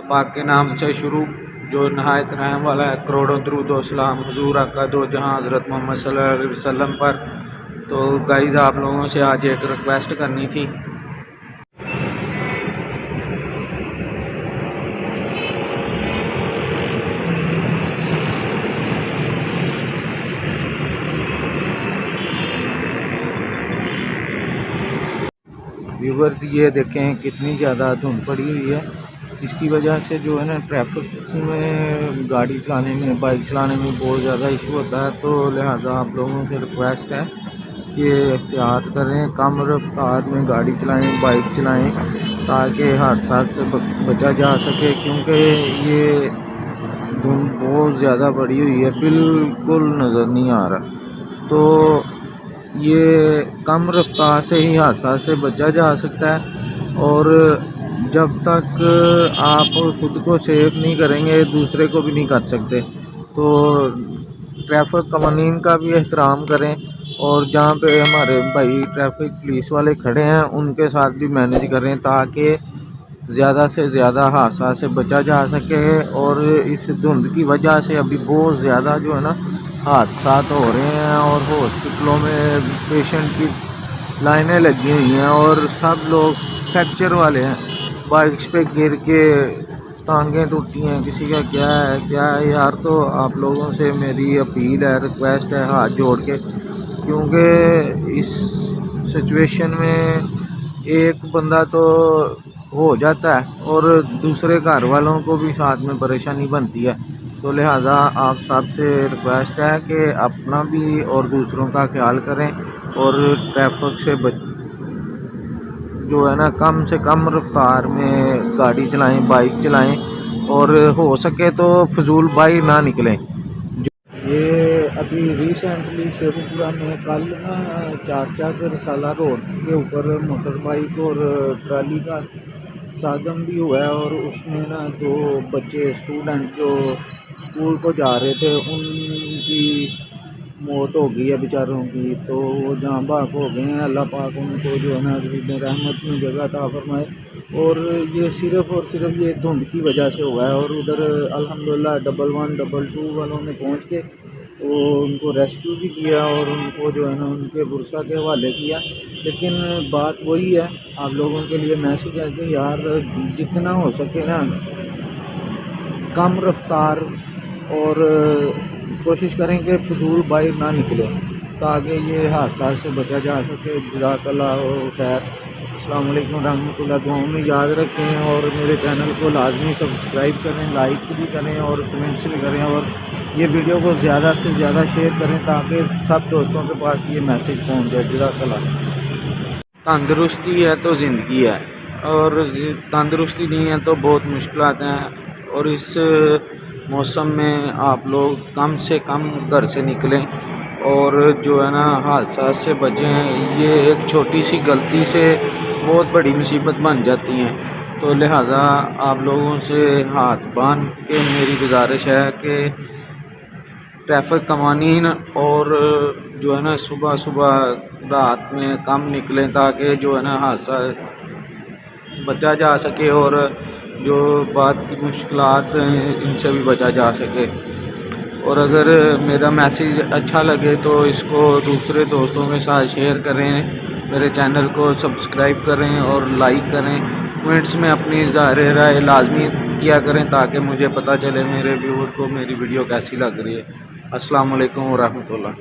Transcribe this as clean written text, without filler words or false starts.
पाक के नाम से शुरू जो नहायत रहम वाला है। करोड़ों दरूद व सलाम हुजूर आका दो जहां हज़रत मोहम्मद सल्लल्लाहु अलैहि वसल्लम पर। तो गाइस आप लोगों से आज एक रिक्वेस्ट करनी थी। व्यूवर्स ये देखें कितनी ज़्यादा धुंध पड़ी हुई है। इसकी वजह से जो है ना ट्रैफिक में गाड़ी चलाने में, बाइक चलाने में बहुत ज़्यादा इशू होता है। तो लिहाजा आप लोगों से रिक्वेस्ट है कि एहतियात करें, कम रफ्तार में गाड़ी चलाएं, बाइक चलाएं ताकि हादसा से बचा जा सके। क्योंकि ये धुंध बहुत ज़्यादा बढ़ी हुई है, बिल्कुल नज़र नहीं आ रहा। तो ये कम रफ्तार से ही हादसा से बचा जा सकता है। और जब तक आप खुद को सेफ नहीं करेंगे दूसरे को भी नहीं कर सकते। तो ट्रैफिक कवानीन का भी एहतराम करें और जहाँ पे हमारे भाई ट्रैफिक पुलिस वाले खड़े हैं उनके साथ भी मैनेज करें ताकि ज़्यादा से ज़्यादा हादसा से बचा जा सके। और इस धुंध की वजह से अभी बहुत ज़्यादा जो है ना हादसा हो रहे हैं और हॉस्पिटलों में पेशेंट की लाइनें लगी हुई हैं और सब लोग फ्रैक्चर वाले हैं। बाइक्स पे गिर के टांगें टूटी हैं, किसी का क्या है यार। तो आप लोगों से मेरी अपील है, रिक्वेस्ट है हाथ जोड़ के, क्योंकि इस सिचुएशन में एक बंदा तो हो जाता है और दूसरे घर वालों को भी साथ में परेशानी बनती है। तो लिहाजा आप सबसे रिक्वेस्ट है कि अपना भी और दूसरों का ख्याल करें और ट्रैफिक से जो है ना कम से कम रफ्तार में गाड़ी चलाएं, बाइक चलाएं और हो सके तो फजूल बाहर ना निकलें। ये अभी रिसेंटली शेखुपुरा में कल ना चारचाक रसाला रोड के ऊपर मोटर बाइक और ट्राली का सादम भी हुआ है और उसमें ना 2 बच्चे स्टूडेंट जो स्कूल को जा रहे थे उनकी मौत हो गई है बेचारों की। तो वो जाँ बाग हो गए हैं। अल्लाह पाक उनको जो है ना रहमत में जगह अता फरमाए। और ये सिर्फ़ और सिर्फ ये धुंध की वजह से हुआ है। और उधर अल्हम्दुलिल्लाह 112 122 वालों ने पहुंच के वो उनको रेस्क्यू भी किया और उनको जो है ना उनके बुरसा के हवाले किया। लेकिन बात वही है, आप लोगों के लिए मैसेज है कि यार जितना हो सके ना कम रफ्तार और कोशिश करें कि फजूल बाहर ना निकले ताकि ये हादसा से बचा जा सके। जज़ाकल्लाह खैर। अस्सलाम वालेकुम रहमतुल्लाह। दुआओं में याद रखें और मेरे चैनल को लाजमी सब्सक्राइब करें, लाइक भी करें और कमेंट्स भी करें और ये वीडियो को ज़्यादा से ज़्यादा शेयर करें ताकि सब दोस्तों के पास ये मैसेज पहुँच जाए। जज़ाकल्लाह। तंदुरुस्ती है तो ज़िंदगी है और तंदुरुस्ती नहीं है तो बहुत मुश्किलात हैं। और इस मौसम में आप लोग कम से कम घर से निकलें और जो है ना हादसा से बचें। ये एक छोटी सी गलती से बहुत बड़ी मुसीबत बन जाती हैं। तो लिहाजा आप लोगों से हाथ बांध के मेरी गुजारिश है कि ट्रैफिक कवानीन और जो है ना सुबह सुबह रात में कम निकलें ताकि जो है ना हादसा बचा जा सके और जो बात की मुश्किलात हैं इनसे भी बचा जा सके। और अगर मेरा मैसेज अच्छा लगे तो इसको दूसरे दोस्तों के साथ शेयर करें, मेरे चैनल को सब्सक्राइब करें और लाइक करें। कमेंट्स में अपनी ज़ाहिर राय लाजमी किया करें ताकि मुझे पता चले मेरे व्यूअर को मेरी वीडियो कैसी लग रही है। अस्सलाम वालेकुम व रहमतुल्लाह।